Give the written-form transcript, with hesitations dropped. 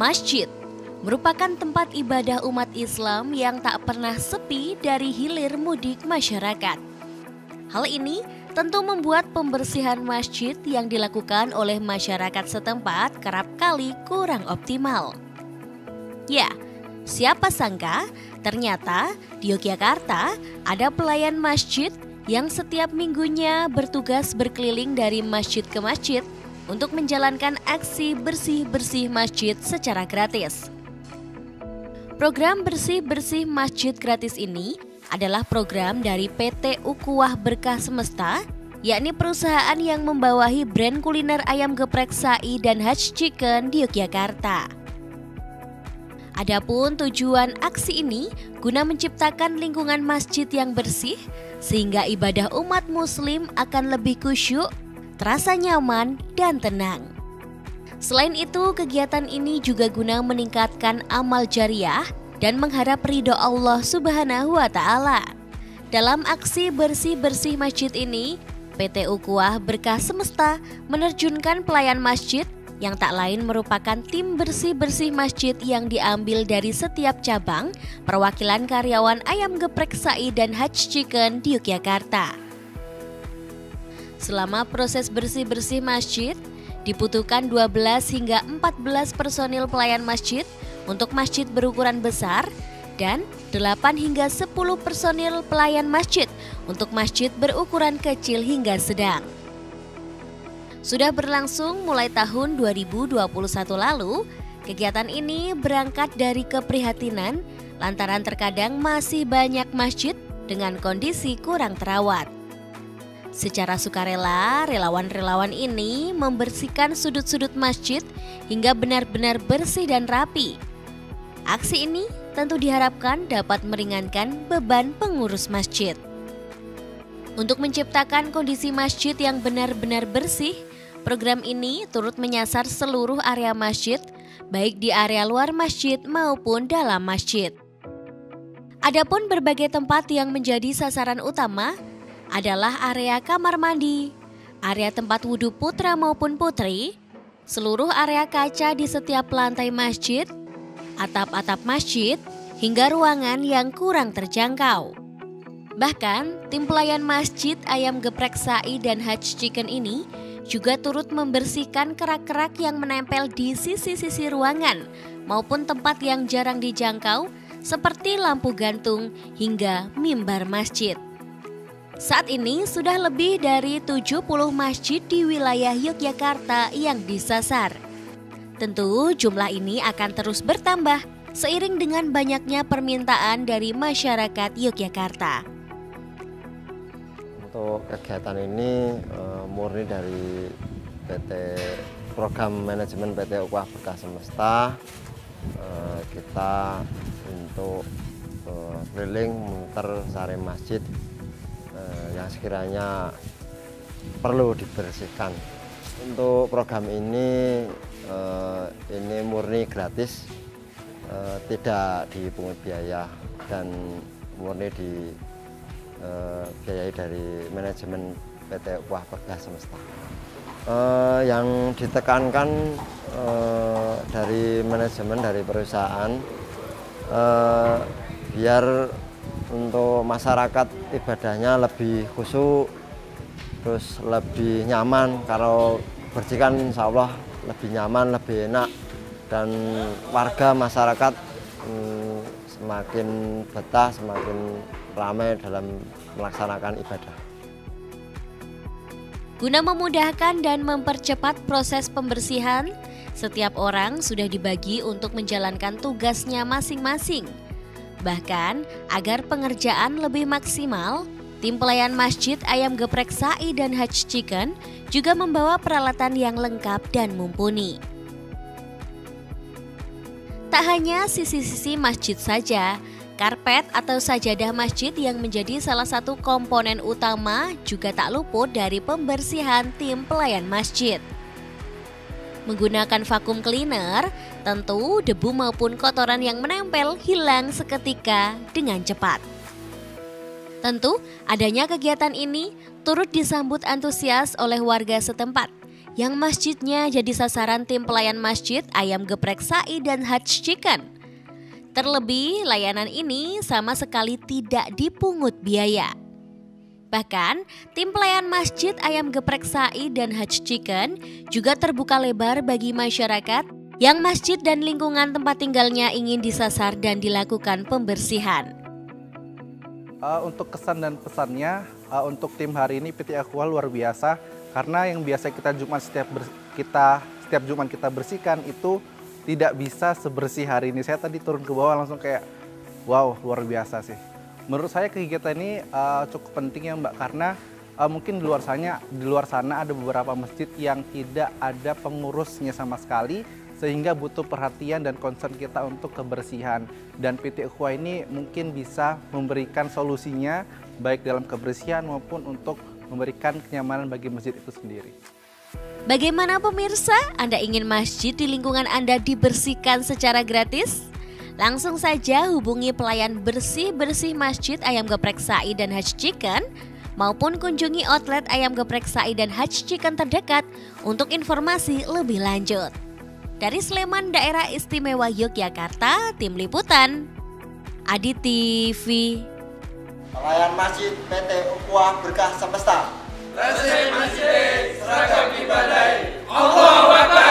Masjid merupakan tempat ibadah umat Islam yang tak pernah sepi dari hilir mudik masyarakat. Hal ini tentu membuat pembersihan masjid yang dilakukan oleh masyarakat setempat kerap kali kurang optimal. Ya, siapa sangka ternyata di Yogyakarta ada pelayan masjid yang setiap minggunya bertugas berkeliling dari masjid ke masjid untuk menjalankan aksi bersih-bersih masjid secara gratis. Program bersih-bersih masjid gratis ini adalah program dari PT Ukhuwah Berkah Semesta, yakni perusahaan yang membawahi brand kuliner ayam geprek Sai dan Hutch Chicken di Yogyakarta. Adapun tujuan aksi ini guna menciptakan lingkungan masjid yang bersih sehingga ibadah umat muslim akan lebih khusyuk, terasa nyaman dan tenang. Selain itu, kegiatan ini juga guna meningkatkan amal jariah dan mengharap ridho Allah Subhanahu wa Ta'ala. Dalam aksi bersih-bersih masjid ini, PT Ukhuwah Berkah Semesta menerjunkan pelayan masjid yang tak lain merupakan tim bersih-bersih masjid yang diambil dari setiap cabang perwakilan karyawan ayam geprek Sai dan Hutch Chicken di Yogyakarta. Selama proses bersih-bersih masjid, dibutuhkan 12 hingga 14 personil pelayan masjid untuk masjid berukuran besar dan 8 hingga 10 personil pelayan masjid untuk masjid berukuran kecil hingga sedang. Sudah berlangsung mulai tahun 2021 lalu, kegiatan ini berangkat dari keprihatinan lantaran terkadang masih banyak masjid dengan kondisi kurang terawat. Secara sukarela, relawan-relawan ini membersihkan sudut-sudut masjid hingga benar-benar bersih dan rapi. Aksi ini tentu diharapkan dapat meringankan beban pengurus masjid. Untuk menciptakan kondisi masjid yang benar-benar bersih, program ini turut menyasar seluruh area masjid, baik di area luar masjid maupun dalam masjid. Adapun berbagai tempat yang menjadi sasaran utama adalah area kamar mandi, area tempat wudhu putra maupun putri, seluruh area kaca di setiap lantai masjid, atap-atap masjid, hingga ruangan yang kurang terjangkau. Bahkan, tim pelayan masjid ayam geprek Sai dan Hutch Chicken ini juga turut membersihkan kerak-kerak yang menempel di sisi-sisi ruangan maupun tempat yang jarang dijangkau seperti lampu gantung hingga mimbar masjid. Saat ini sudah lebih dari 70 masjid di wilayah Yogyakarta yang disasar. Tentu jumlah ini akan terus bertambah seiring dengan banyaknya permintaan dari masyarakat Yogyakarta. Untuk kegiatan ini murni dari program manajemen PT Ukhuwah Berkah Semesta. Kita untuk keliling muter sari masjid yang sekiranya perlu dibersihkan. Untuk program ini murni gratis, tidak dipungut biaya dan murni dibiayai dari manajemen PT Ukhuwah Berkah Semesta. Yang ditekankan dari manajemen dari perusahaan biar untuk masyarakat ibadahnya lebih khusyuk, terus lebih nyaman. Kalau bersih kan insya Allah lebih nyaman, lebih enak, dan warga masyarakat semakin betah, semakin ramai dalam melaksanakan ibadah. Guna memudahkan dan mempercepat proses pembersihan, setiap orang sudah dibagi untuk menjalankan tugasnya masing-masing. Bahkan, agar pengerjaan lebih maksimal, tim pelayan masjid ayam geprek Sai dan Hutch Chicken juga membawa peralatan yang lengkap dan mumpuni. Tak hanya sisi-sisi masjid saja, karpet atau sajadah masjid yang menjadi salah satu komponen utama juga tak luput dari pembersihan tim pelayan masjid. Menggunakan vakum cleaner, tentu debu maupun kotoran yang menempel hilang seketika dengan cepat. Tentu, adanya kegiatan ini turut disambut antusias oleh warga setempat yang masjidnya jadi sasaran tim pelayan masjid Ayam Geprek Sai dan Hutch Chicken. Terlebih, layanan ini sama sekali tidak dipungut biaya. Bahkan, tim pelayan masjid Ayam Geprek Sai dan Hutch Chicken juga terbuka lebar bagi masyarakat yang masjid dan lingkungan tempat tinggalnya ingin disasar dan dilakukan pembersihan. Untuk kesan dan pesannya, untuk tim hari ini PT Aqua luar biasa. Karena yang biasa kita setiap Jumat kita bersihkan itu tidak bisa sebersih hari ini. Saya tadi turun ke bawah langsung kayak wow, luar biasa sih. Menurut saya kegiatan ini cukup penting ya Mbak, karena mungkin di luar sana ada beberapa masjid yang tidak ada pengurusnya sama sekali, sehingga butuh perhatian dan concern kita untuk kebersihan. Dan PT Aqua ini mungkin bisa memberikan solusinya baik dalam kebersihan maupun untuk memberikan kenyamanan bagi masjid itu sendiri. Bagaimana pemirsa? Anda ingin masjid di lingkungan Anda dibersihkan secara gratis? Langsung saja hubungi pelayan bersih-bersih masjid Ayam Geprek Sai dan Hutch Chicken, maupun kunjungi outlet Ayam Geprek Sai dan Hutch Chicken terdekat untuk informasi lebih lanjut. Dari Sleman, Daerah Istimewa Yogyakarta, Tim Liputan Adi TV. Pelayan Masjid PT Ukhuwah Berkah Semesta. Bersih masjid, seragam ibadah. Allahu Akbar.